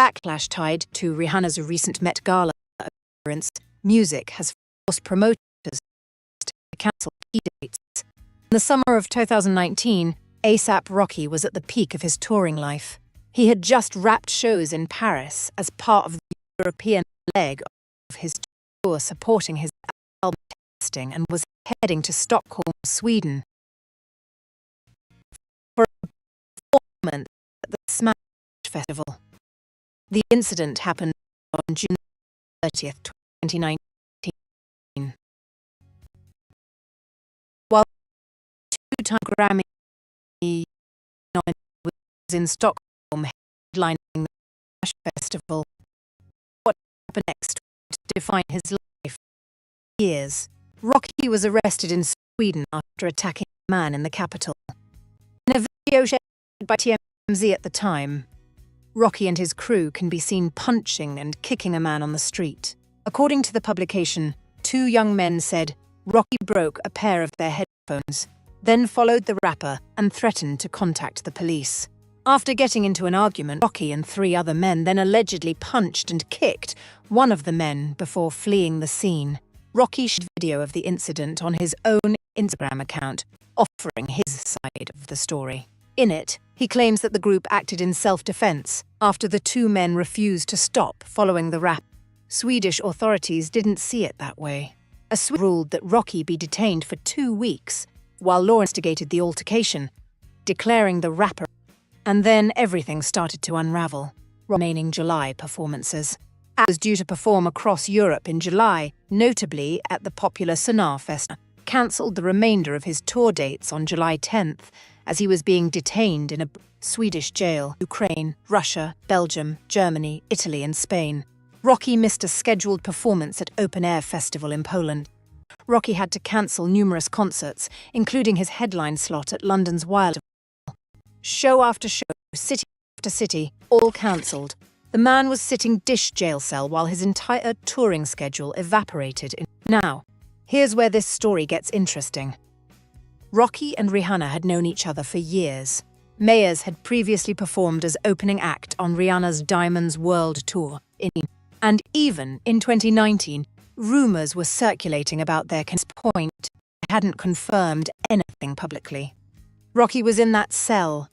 backlash tied to Rihanna's recent Met Gala appearance, music has forced promoters to cancel key dates. In the summer of 2019, A$AP Rocky was at the peak of his touring life. He had just wrapped shows in Paris as part of the European leg of his tour supporting his album testing and was heading to Stockholm, Sweden, for a performance at the Smash Festival. The incident happened on June 30th, 2019. While two-time Grammy nominee was in Stockholm headlining the Smash Festival, what happened next would define his life for years. Rocky was arrested in Sweden after attacking a man in the capital. In a video shared by TMZ at the time, Rocky and his crew can be seen punching and kicking a man on the street. According to the publication, two young men said Rocky broke a pair of their headphones, then followed the rapper and threatened to contact the police. After getting into an argument, Rocky and three other men then allegedly punched and kicked one of the men before fleeing the scene. Rocky shared video of the incident on his own Instagram account, offering his side of the story. In it, he claims that the group acted in self-defense after the two men refused to stop following the rap. Swedish authorities didn't see it that way. A Swede ruled that Rocky be detained for 2 weeks while law investigated the altercation, declaring the rapper. And then everything started to unravel. Remaining July performances. He was due to perform across Europe in July, notably at the popular Sonar Festival, cancelled the remainder of his tour dates on July 10th as he was being detained in a Swedish jail, Ukraine, Russia, Belgium, Germany, Italy and Spain. Rocky missed a scheduled performance at Open Air Festival in Poland. Rocky had to cancel numerous concerts, including his headline slot at London's Wild. Show after show, city after city, all cancelled. The man was sitting dish jail cell while his entire touring schedule evaporated. Now, here's where this story gets interesting. Rocky and Rihanna had known each other for years. Mayers had previously performed as opening act on Rihanna's Diamonds World Tour. And even in 2019, rumors were circulating about their point. They hadn't confirmed anything publicly. Rocky was in that cell,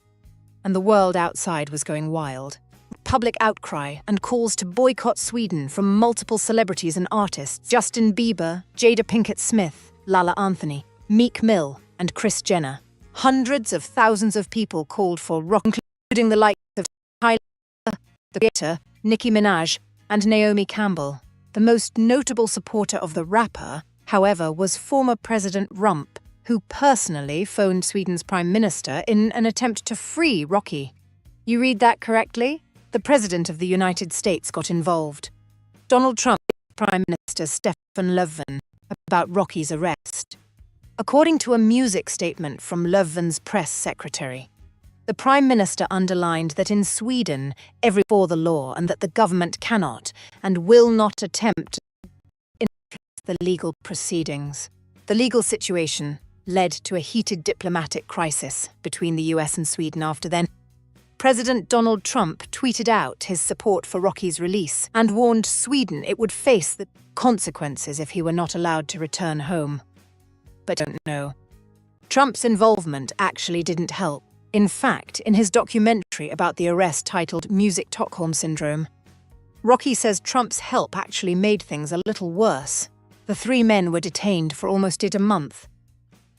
and the world outside was going wild. Public outcry and calls to boycott Sweden from multiple celebrities and artists: Justin Bieber, Jada Pinkett Smith, Lala Anthony, Meek Mill, and Kris Jenner. Hundreds of thousands of people called for Rocky, including the likes of Tyler, the Creator, Nicki Minaj, and Naomi Campbell. The most notable supporter of the rapper, however, was former President Rump, who personally phoned Sweden's Prime Minister in an attempt to free Rocky. You read that correctly? The President of the United States got involved. Donald Trump, Prime Minister Stefan Löfven, about Rocky's arrest. According to a music statement from Löfven's press secretary, the Prime Minister underlined that in Sweden, every for the law and that the government cannot and will not attempt to influence the legal proceedings. The legal situation led to a heated diplomatic crisis between the US and Sweden after then. President Donald Trump tweeted out his support for Rocky's release and warned Sweden it would face the consequences if he were not allowed to return home. But don't know. Trump's involvement actually didn't help. In fact, in his documentary about the arrest titled Music Stockholm Syndrome, Rocky says Trump's help actually made things a little worse. The three men were detained for almost a month,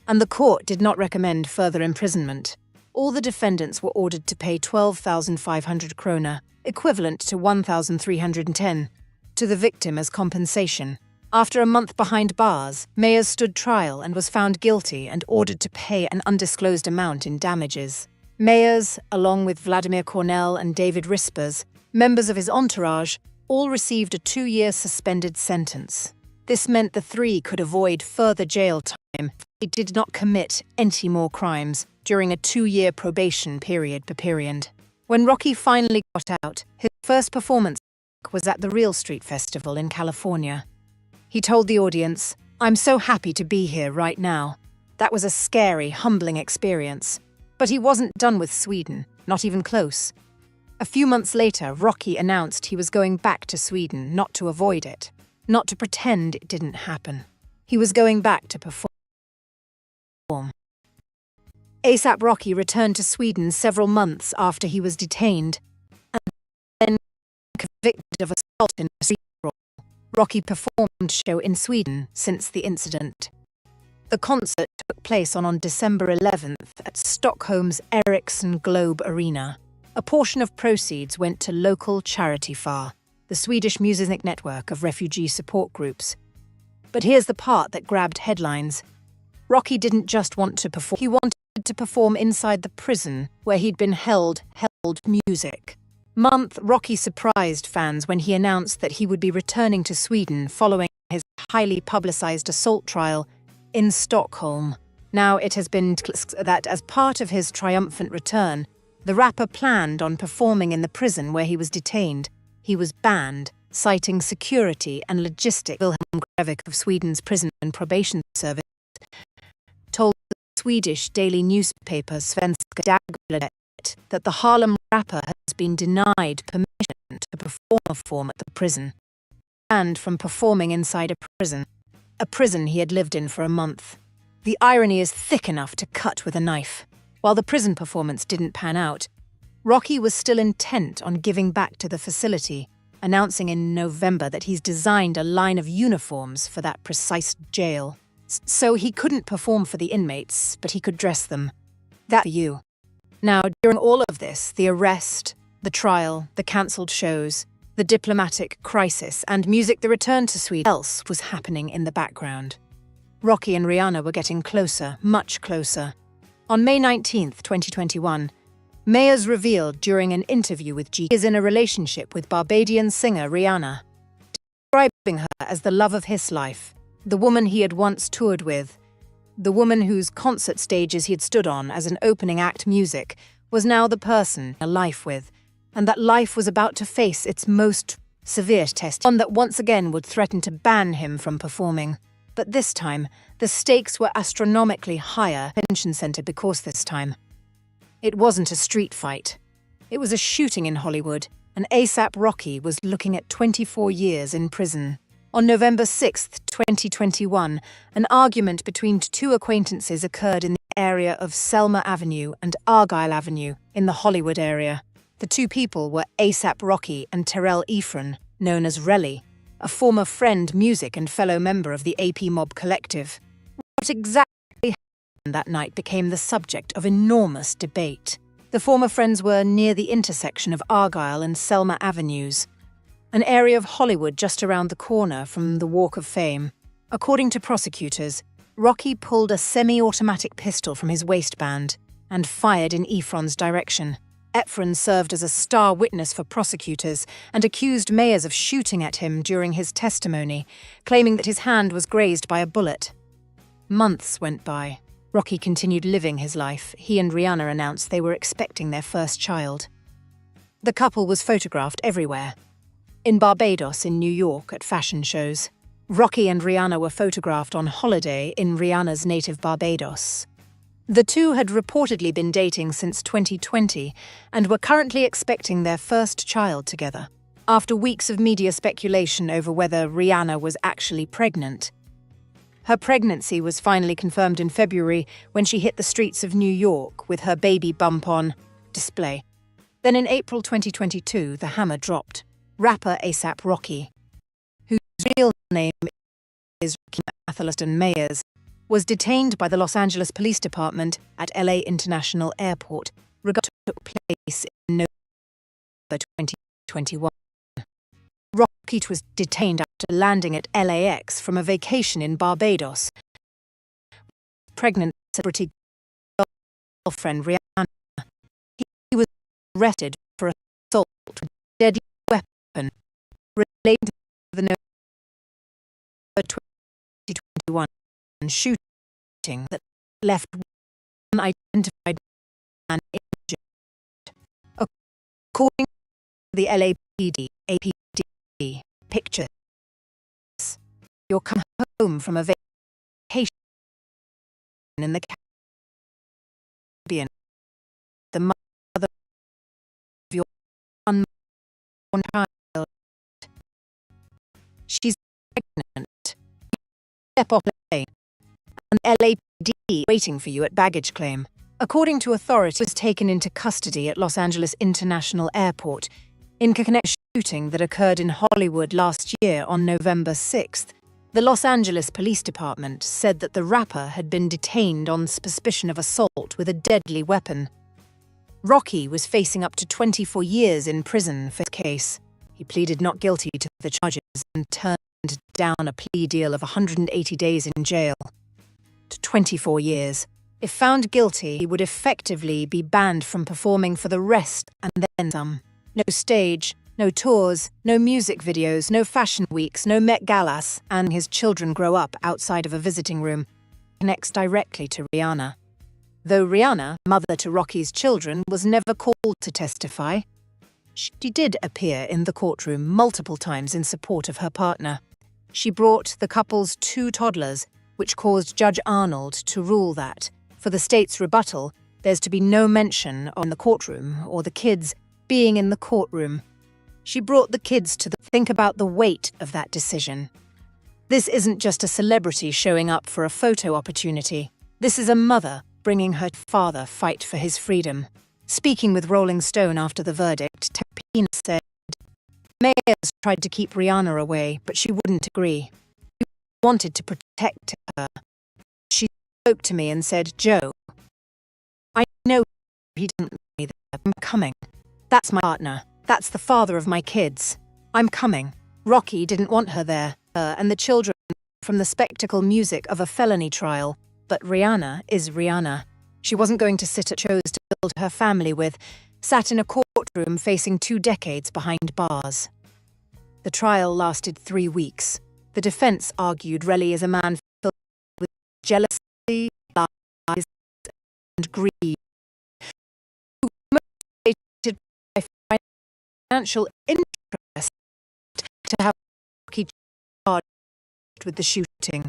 and the court did not recommend further imprisonment. All the defendants were ordered to pay 12,500 krona, equivalent to 1,310, to the victim as compensation. After a month behind bars, Mayers stood trial and was found guilty and ordered to pay an undisclosed amount in damages. Mayers, along with Vladimir Cornell and David Rispers, members of his entourage, all received a 2-year suspended sentence. This meant the three could avoid further jail time if they did not commit any more crimes during a 2-year probation period. When Rocky finally got out, his first performance was at the Real Street Festival in California. He told the audience, "I'm so happy to be here right now. That was a scary, humbling experience." But he wasn't done with Sweden, not even close. A few months later, Rocky announced he was going back to Sweden, not to avoid it, not to pretend it didn't happen. He was going back to perform. ASAP Rocky returned to Sweden several months after he was detained and then convicted of assault in a street brawl. Rocky performed show in Sweden since the incident. The concert took place on December 11th at Stockholm's Ericsson Globe Arena. A portion of proceeds went to local charity FAR, the Swedish music network of refugee support groups. But here's the part that grabbed headlines. Rocky didn't just want to perform, he wanted to perform inside the prison where he'd been held music. Rocky surprised fans when he announced that he would be returning to Sweden following his highly publicized assault trial in Stockholm. Now it has been that as part of his triumphant return, the rapper planned on performing in the prison where he was detained. He was banned, citing security and logistics. Wilhelm Grevik of Sweden's Prison and Probation Service told the Swedish daily newspaper Svenska Dagbladet that the Harlem rapper has been denied permission to perform at the prison, banned from performing inside a prison he had lived in for a month. The irony is thick enough to cut with a knife. While the prison performance didn't pan out, Rocky was still intent on giving back to the facility, announcing in November that he's designed a line of uniforms for that precise jail. So he couldn't perform for the inmates, but he could dress them. That for you. Now, during all of this, the arrest, the trial, the cancelled shows, the diplomatic crisis, and the return to Sweden, else was happening in the background. Rocky and Rihanna were getting closer, much closer. On May 19, 2021, Mayers revealed during an interview with GQ he is in a relationship with Barbadian singer Rihanna, describing her as the love of his life, the woman he had once toured with, the woman whose concert stages he had stood on as an opening act music, was now the person a life with, and that life was about to face its most severe test, one that once again would threaten to ban him from performing. But this time, the stakes were astronomically higher. Attention center because this time, it wasn't a street fight. It was a shooting in Hollywood, and ASAP Rocky was looking at 24 years in prison. On November 6, 2021, an argument between two acquaintances occurred in the area of Selma Avenue and Argyle Avenue in the Hollywood area. The two people were ASAP Rocky and Terrell Ephron, known as Relly, a former friend, music and fellow member of the AP Mob Collective. What exactly happened that night became the subject of enormous debate. The former friends were near the intersection of Argyle and Selma Avenues, an area of Hollywood just around the corner from the Walk of Fame. According to prosecutors, Rocky pulled a semi-automatic pistol from his waistband and fired in Ephron's direction. Ephron served as a star witness for prosecutors and accused Mayers of shooting at him during his testimony, claiming that his hand was grazed by a bullet. Months went by. Rocky continued living his life. He and Rihanna announced they were expecting their first child. The couple was photographed everywhere. In Barbados, in New York, at fashion shows. Rocky and Rihanna were photographed on holiday in Rihanna's native Barbados. The two had reportedly been dating since 2020 and were currently expecting their first child together. After weeks of media speculation over whether Rihanna was actually pregnant, her pregnancy was finally confirmed in February when she hit the streets of New York with her baby bump on display. Then in April 2022, the hammer dropped. Rapper ASAP Rocky, whose real name is Rocky Atherliston Mayers, was detained by the Los Angeles Police Department at LA International Airport. Regard took place in November 2021. Rocky was detained after landing at LAX from a vacation in Barbados. Pregnant celebrity girlfriend Rihanna. He was arrested for assault with a deadly weapon related to the November 2021 shooting that left one unidentified man injured. According to the LAPD, pictures, you're coming home from a vacation in the Caribbean. The mother of your child. She's pregnant. Step off the plane. And LAPD waiting for you at baggage claim. According to authorities, was taken into custody at Los Angeles International Airport in connection to a shooting that occurred in Hollywood last year on November 6th. The Los Angeles Police Department said that the rapper had been detained on suspicion of assault with a deadly weapon. Rocky was facing up to 24 years in prison for his case. He pleaded not guilty to the charges and turned down a plea deal of 180 days in jail. To 24 years. If found guilty, he would effectively be banned from performing for the rest and then some. No stage, no tours, no music videos, no fashion weeks, no Met Galas, and his children grow up outside of a visiting room. Connects directly to Rihanna. Though Rihanna, mother to Rocky's children, was never called to testify, she did appear in the courtroom multiple times in support of her partner. She brought the couple's 2 toddlers, which caused Judge Arnold to rule that, for the state's rebuttal, there's to be no mention of the courtroom or the kids being in the courtroom. She brought the kids to think about the weight of that decision. This isn't just a celebrity showing up for a photo opportunity. This is a mother bringing her father fight for his freedom. Speaking with Rolling Stone after the verdict, Tapina said, "Mayors tried to keep Rihanna away, but she wouldn't agree. We wanted to protect her. She spoke to me and said, 'Joe, I know he didn't want me there. I'm coming. That's my partner. That's the father of my kids. I'm coming.' Rocky didn't want her there, and the children from the spectacle music of a felony trial. But Rihanna is Rihanna. She wasn't going to sit at shows to build her family with, sat in a courtroom facing 2 decades behind bars." The trial lasted 3 weeks. The defense argued Relly is a man filled with jealousy, lies, and greed, who was motivated by financial interest to have Rocky charged with the shooting.